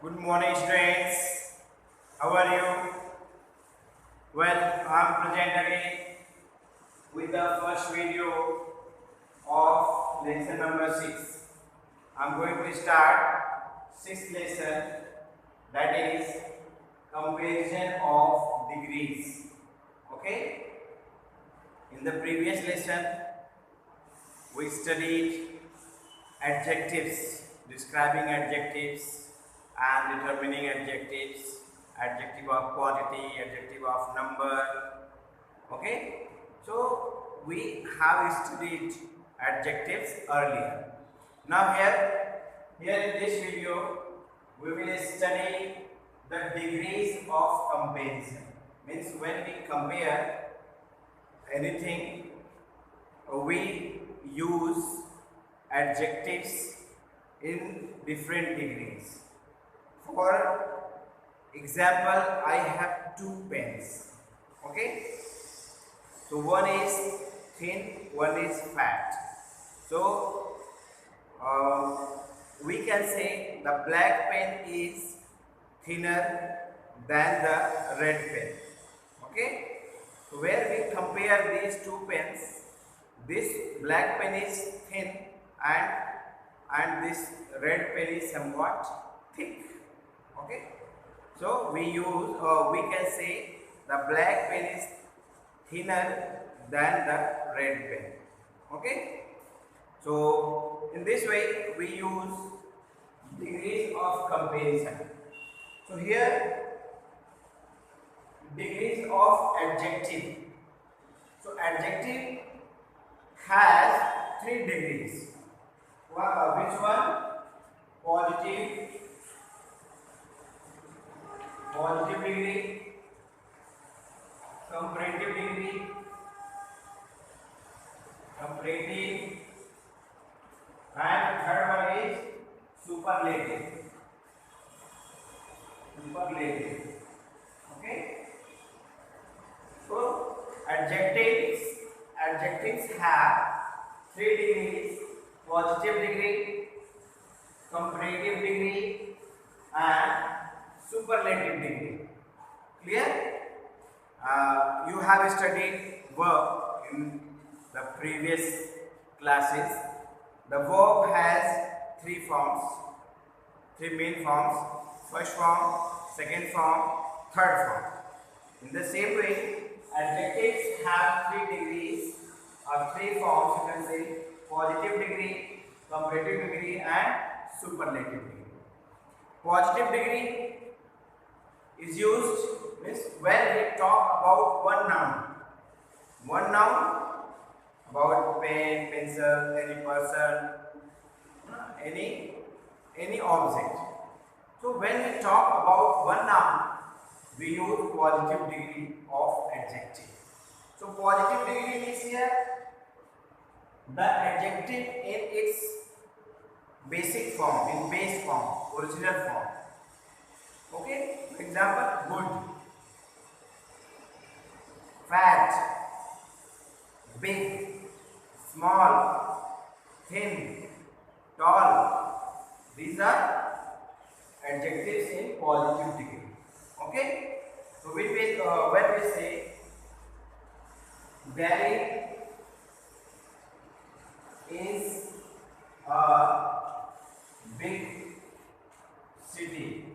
Good morning, students. How are you? Well, I'm present again with the first video of lesson number 6. I'm going to start sixth lesson, that is comparison of degrees. Okay? In the previous lesson, we studied adjectives, describing adjectives and determining adjectives, adjective of quantity, adjective of number. Okay, so we have studied adjectives earlier. Now here in this video we will study the degrees of comparison. Means when we compare anything, we use adjectives in different degrees. For example, I have two pens. Okay, so one is thin, one is fat. So we can say the black pen is thinner than the red pen. Okay, so where we compare these two pens, this black pen is thin and this red pen is somewhat thick. Okay, so we can say the black pen is thinner than the red pen. Okay, so in this way we use degrees of comparison. So here degrees of adjective. So adjective has 3 degrees. Which one? Positive, positive degree, comparative degree, comparative, and third one is superlative. Superlative. Okay. So adjectives have 3 degrees: positive degree, comparative degree, and superlative degree. Clear? You have studied verb in the previous classes. The verb has 3 forms, 3 main forms: first form, second form, third form. In the same way, adjectives have 3 degrees or 3 forms. You can say positive degree, comparative degree, and superlative degree. Positive degree is used means when we talk about one noun about pen, pencil, any person, any object. So when we talk about one noun, we use positive degree of adjective. So positive degree means here the adjective in its basic form, in base form, original form. Okay, for example, good, fat, big, small, thin, tall. These are adjectives in positive degree. Okay, so when we say Delhi is a big city.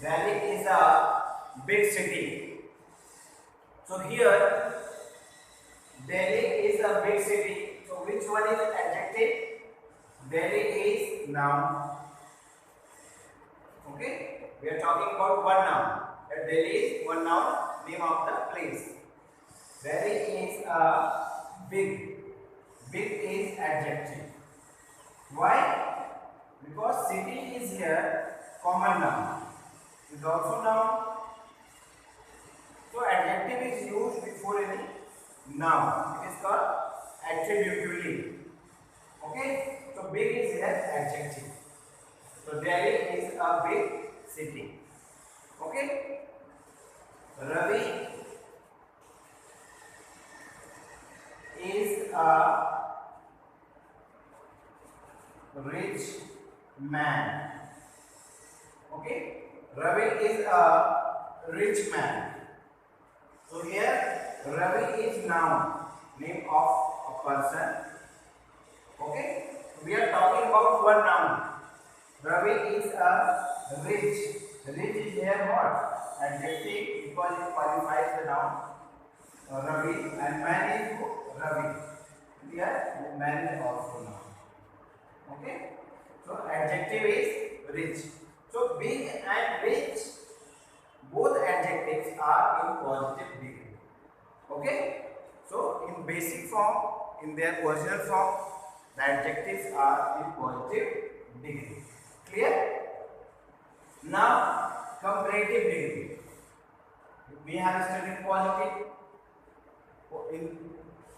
Delhi is a big city. So here Delhi is a big city. So which one is adjective? Delhi is noun. Okay, we are talking about one noun. That Delhi is one noun, name of the place. Delhi is a big. Big is adjective. Why? Because city is here common noun. Is also noun. So adjective is used before any noun. It is called attributively. Okay? So big is here adjective. So Delhi is a big city. Okay? Ravi is a rich man. Okay, Ravi is a rich man. So here Ravi is noun, name of a person. Okay, we are talking about one noun. Ravi is a rich. Rich is here what? Adjective because it qualifies the noun. Ravi and man is who? Ravi. Here man is also noun. Okay. So adjective is rich. So big and rich, both adjectives are in positive degree. Okay. So in basic form, in their original form, the adjectives are in positive degree. Clear? Now comparative degree. We have studied positive. In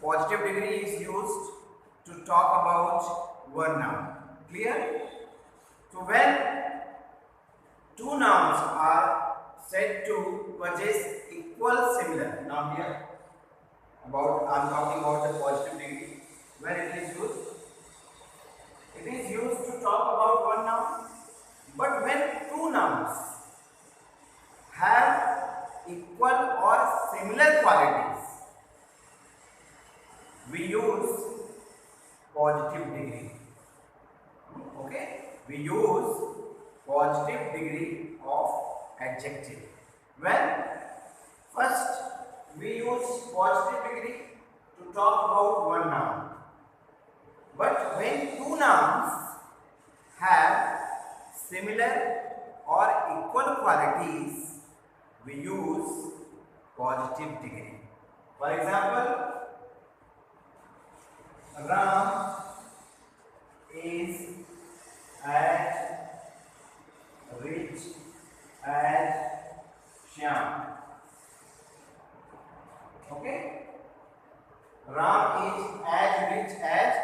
positive degree is used to talk about one noun. Clear? So when two nouns are said to possess equal similar. Now here I am talking about the positive degree. When it is used to talk about one noun. But when two nouns have equal or similar qualities, we use positive degree. Okay, we use positive degree of adjective. When first we use positive degree to talk about one noun. But when two nouns have similar or equal qualities, we use positive degree. For example, Ram is as rich as Shyam. Okay? Ram is as rich as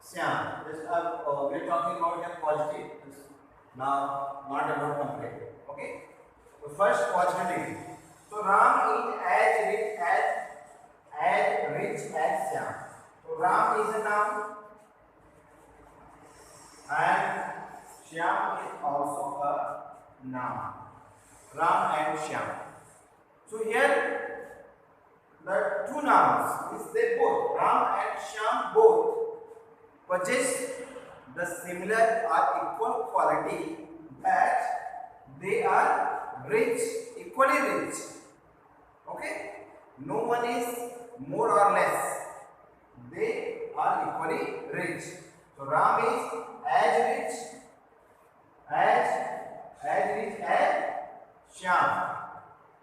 Shyam. We are talking about the positive. Now, not about comparative. Okay? So first positive degree. So Ram is as rich as Shyam. So Ram is a noun and Shyam is also a noun. Ram and Shyam. So here the two nouns, means they both, Ram and Shyam both possess the similar or equal quality that they are rich, equally rich. Okay? No one is more or less. They are equally rich. So Ram is as rich as Shyam.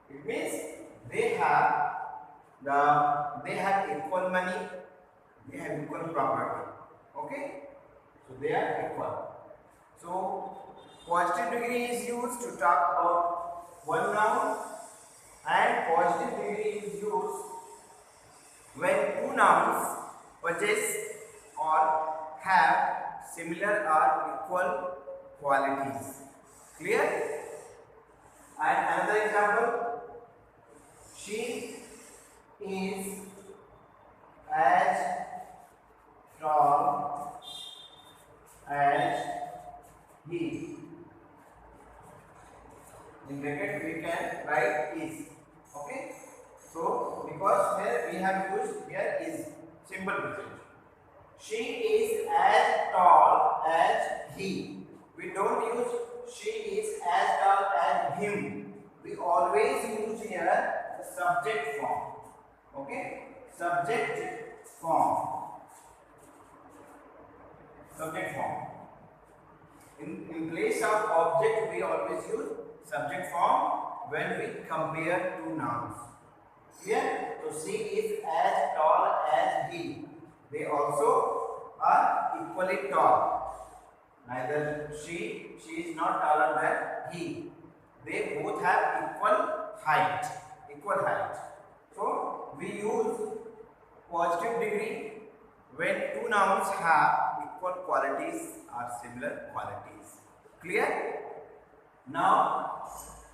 It means they have equal money, they have equal property. Okay? So they are equal. So positive degree is used to talk about one noun, and positive degree is used when two nouns possess or have similar or equal qualities. Clear? And another example, she is as tall as he. In bracket we can write is. Okay? So because here we have used here is simple present. She is as tall as he. We don't use she is as tall as him. We always use here the subject form. Okay? Subject form. Subject form. In place of object, we always use subject form when we compare two nouns. Here, so she is as tall as he. They also are equally tall. Neither she is not taller than he. They both have equal height. So we use positive degree when two nouns have equal qualities or similar qualities. Clear? Now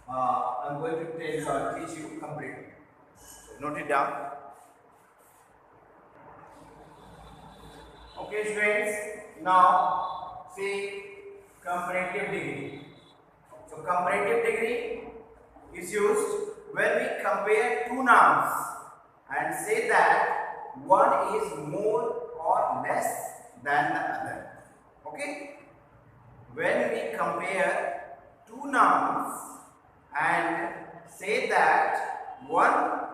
I am going to teach you completely. Note it down. Okay, students. Now say comparative degree. So comparative degree is used when we compare two nouns and say that one is more or less than the other. Okay? When we compare two nouns and say that one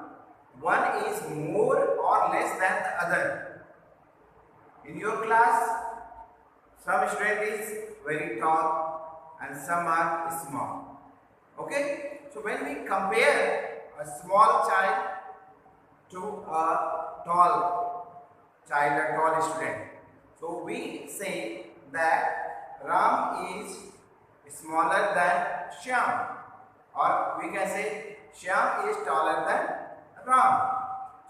is more or less than the other. In your class, some student is very tall and some are small. Okay? So when we compare a small child to a tall child, a tall student, so we say that Ram is smaller than Shyam, or we can say Shyam is taller than Ram.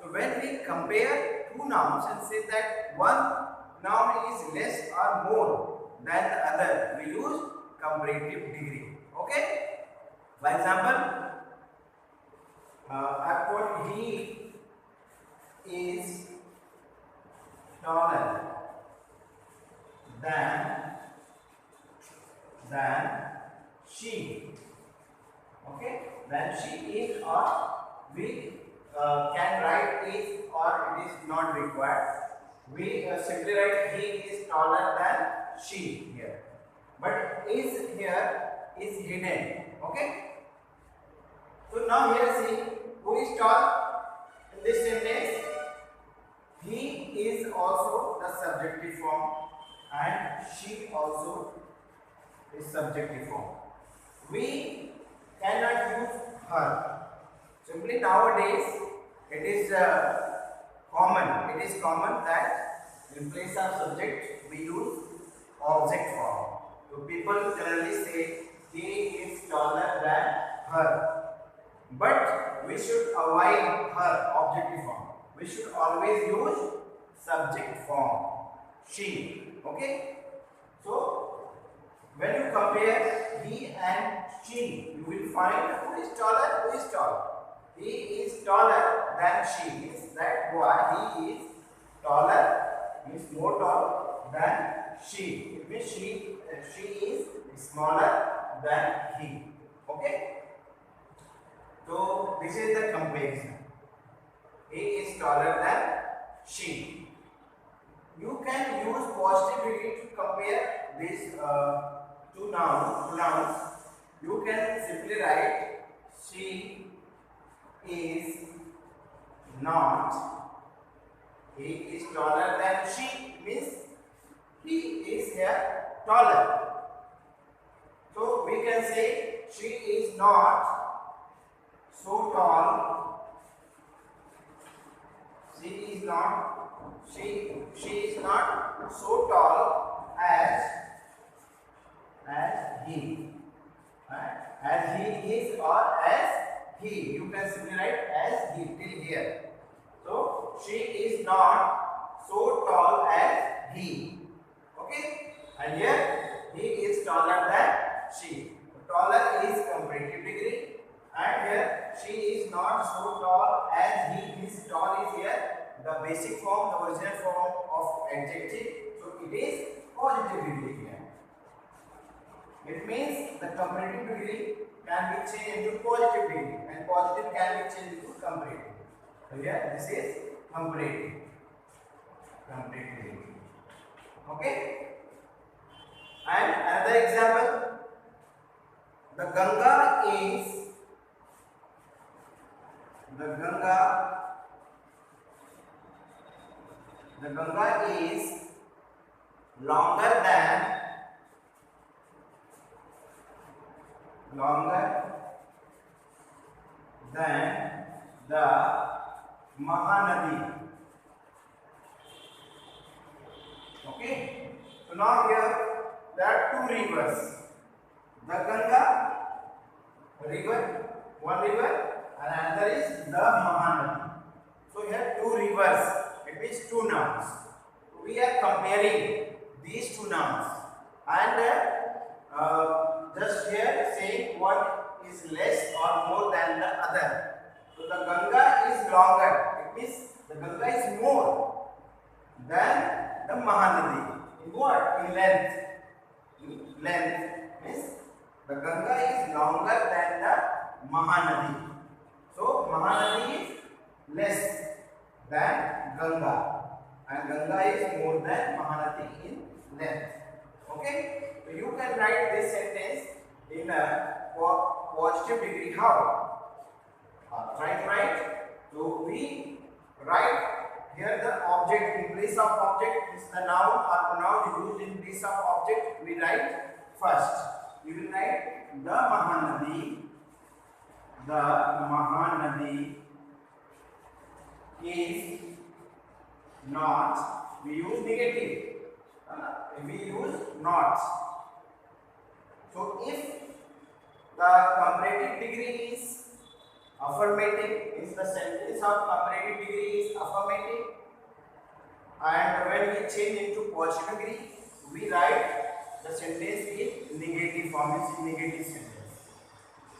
So when we compare two nouns and say that one noun is less or more than the other, we use comparative degree. Okay? For example, I put he is taller than she. Okay? Than she is, or we can write is, or it is not required. We simply write he is taller than she here. But is here is hidden. Okay? So now here see who is tall in this sentence. He is also the subjective form and she also is subjective form. We cannot use her. Simply nowadays it is common. It is common that in place of subject we use object form. So people generally say he is taller than her. But we should avoid her objective form. We should always use subject form. She. Okay? So when you compare he and she, you will find who is taller, who is tall. He is taller than she. Means that boy, he is taller, means more tall than she. It means she is smaller than he. Okay? So this is the comparison. He is taller than she. You can use positive degree to compare these two nouns. You can simply write she is not. He is taller than she, means he is here taller. So we can say she is not so tall. She is not so tall as he. As he is, or as he. You can simply write as he till here. So she is not so tall as he. Okay? And here he is taller than she. Taller is comparative degree. And here she is not so tall as he. His tall is here the basic form, the original form of adjective. So it is positive degree here. It means the comparative degree can be changed into positive degree, and positive can be changed into comparative. So here this is comparative degree. Okay. And another example, the Ganga is longer than the Mahanadi. Okay. So now here there are two rivers. The Ganga river, one river, and another is the Mahanadi. So here two rivers. It means two nouns. We are comparing these two nouns, and just here saying one is less or more than the other. So the Ganga is longer. It means the Ganga is more than the Mahanadi. In what? In length. length means the Ganga is longer than the Mahanadi. So Mahanadi is less than Ganga and Ganga is more than Mahanadi in length. Okay, so you can write this sentence in a positive degree. How? Right. So we write here the object in place of object is the noun or pronoun used in place of object. We write first. We will write the Mahanadi. The Mahanadi is not. We use negative. We use not. So if the comparative degree is affirmative, means the sentence of comparative degree is affirmative, and when we change into positive degree, we write the sentence in negative form, is in negative sentence.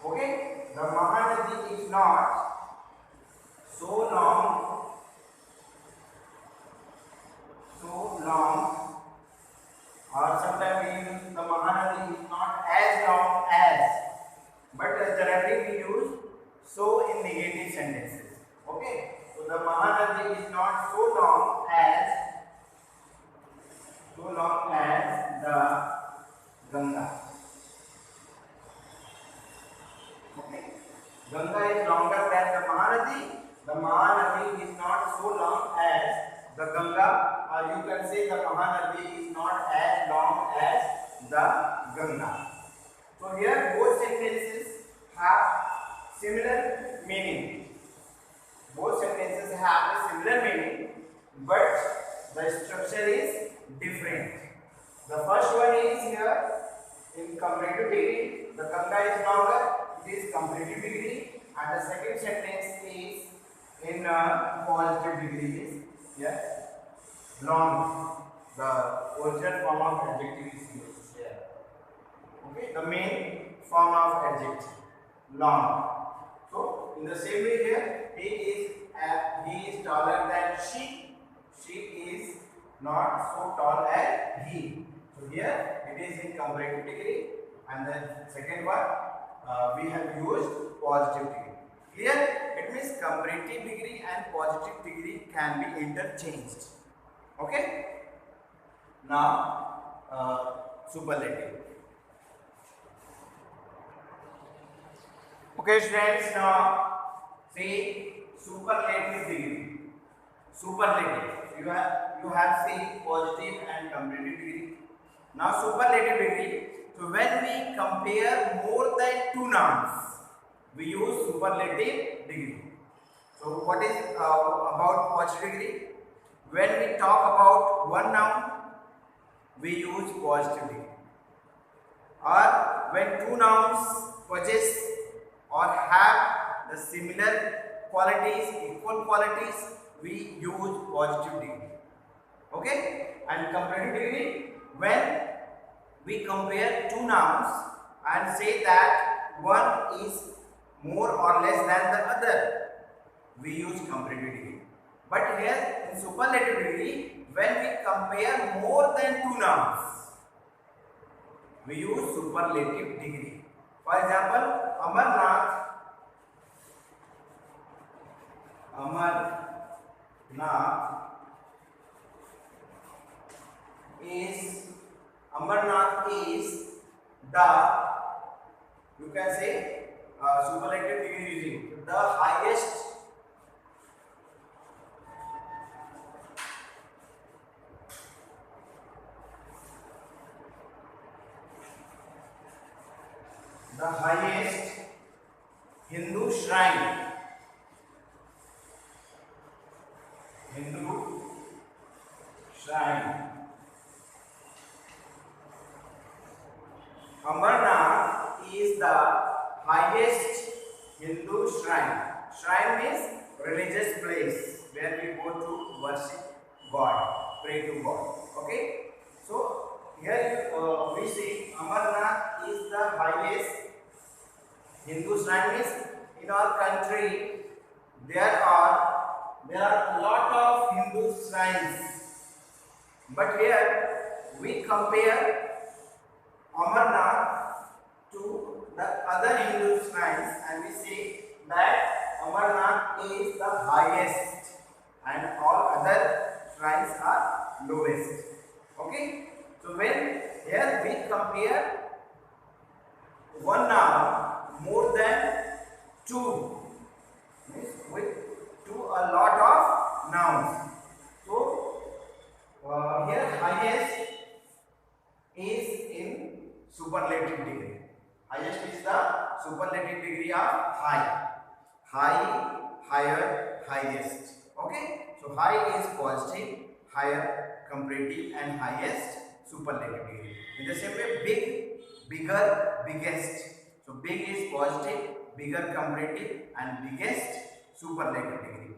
Okay, the Mahanadi is not so long, or sometimes we use the Mahanadi is not as long as, but generally we use so in negative sentences. Okay, so the Mahanadi is not so long as the Ganga. Okay, Ganga is longer than the Mahanadi. The Mahanadi is not so long as the Ganga, or you can say the Mahanadi is not as long as the Ganga. So here both sentences have similar meaning. Both sentences have a similar meaning, but the structure is different. The first one is here in comparative degree. The Ganga is longer, it is comparative degree, and the second sentence is in positive degree. Yes, long. The original form of adjective is used here. Okay, the main form of adjective, long. So in the same way here, he is taller than she. She is not so tall as he. So here it is in comparative degree, and the second one we have used positive degree. Clear? It means comparative degree and positive degree can be interchanged. Okay. Now superlative. Okay, students. Now see superlative degree. Superlative. You have seen positive and comparative degree. Now superlative degree. So when we compare more than two nouns, we use superlative degree. So what is about positive degree? When we talk about one noun, we use positive degree. Or when two nouns possess or have the similar qualities, equal qualities, we use positive degree. Okay? And comparative degree, when we compare two nouns and say that one is more or less than the other, we use comparative degree. But here in superlative degree, when we compare more than two nouns, we use superlative degree. For example, Amarnath is the, you can say superlative degree using the highest Hindu shrine. Amarnath is the highest Hindu shrine. Shrine means religious place where we go to worship God, pray to God. Okay. So here we see Amarnath is the highest Hindu shrine. Means in our country there are a lot of Hindu shrines, but here we compare Amarnath to the other Hindu shrines, and we say that Amarnath is the highest and all other shrines are lowest. Okay, so when here we compare one noun more than two, means with two a lot of nouns. So here highest is in superlative degree. Highest is the superlative degree of high. High, higher, highest. Okay. So high is positive, higher, comparative, and highest superlative degree. In the same way, big, bigger, biggest. So big is positive, bigger comparative, and biggest superlative degree.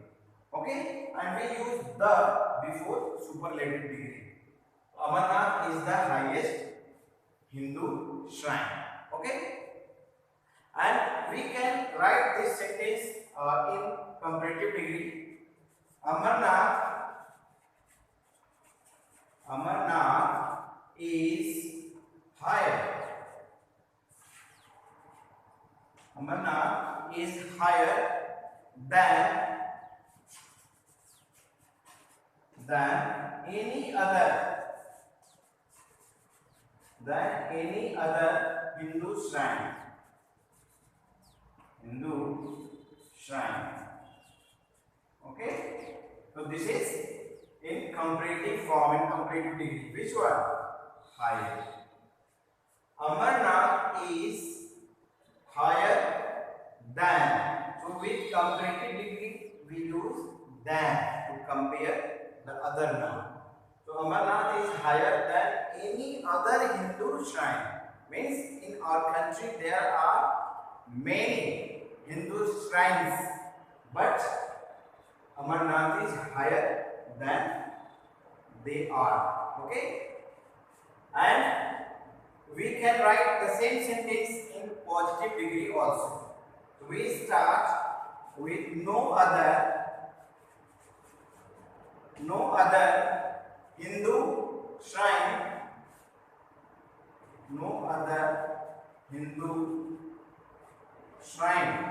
Okay. And we use the before superlative degree. Amarnath is the highest Hindu shrine. Okay. And we can write this sentence in comparative degree. Amarnath is higher. Amarnath is higher than any other Hindu shrine. Okay. So this is in comparative form, in comparative degree. Which one? Higher. Amarnath is higher than. So with comparative degree we use than to compare the other noun. So Amarnath is higher than any other Hindu shrine. Means in our country there are many Hindu shrines, but Amarnath is higher than they are. Okay, and we can write the same sentence in positive degree also. So we start with no other Hindu shrine. No other Hindu shrine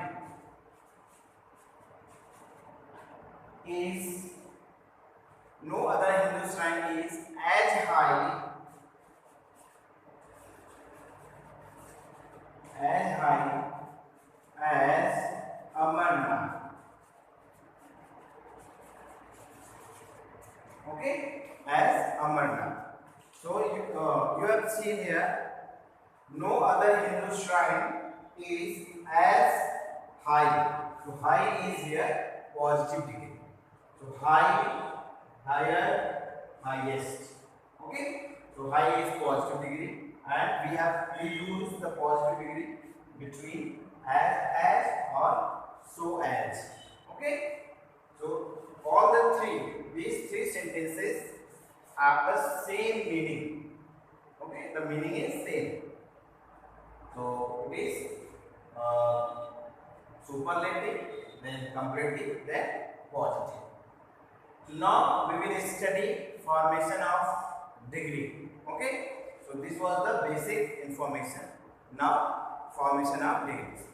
is as high as Amarnath. Okay, as Amarnath. So you have seen here, no other Hindu shrine is as high. So high is here positive degree. So high, higher, highest. Okay. So high is positive degree, and we use the positive degree between as or so as. Okay. So all these three sentences have the same meaning. Okay, the meaning is same. So it is superlative, then comparative, then positive. Now we will study formation of degree. Okay, so this was the basic information. Now formation of degrees.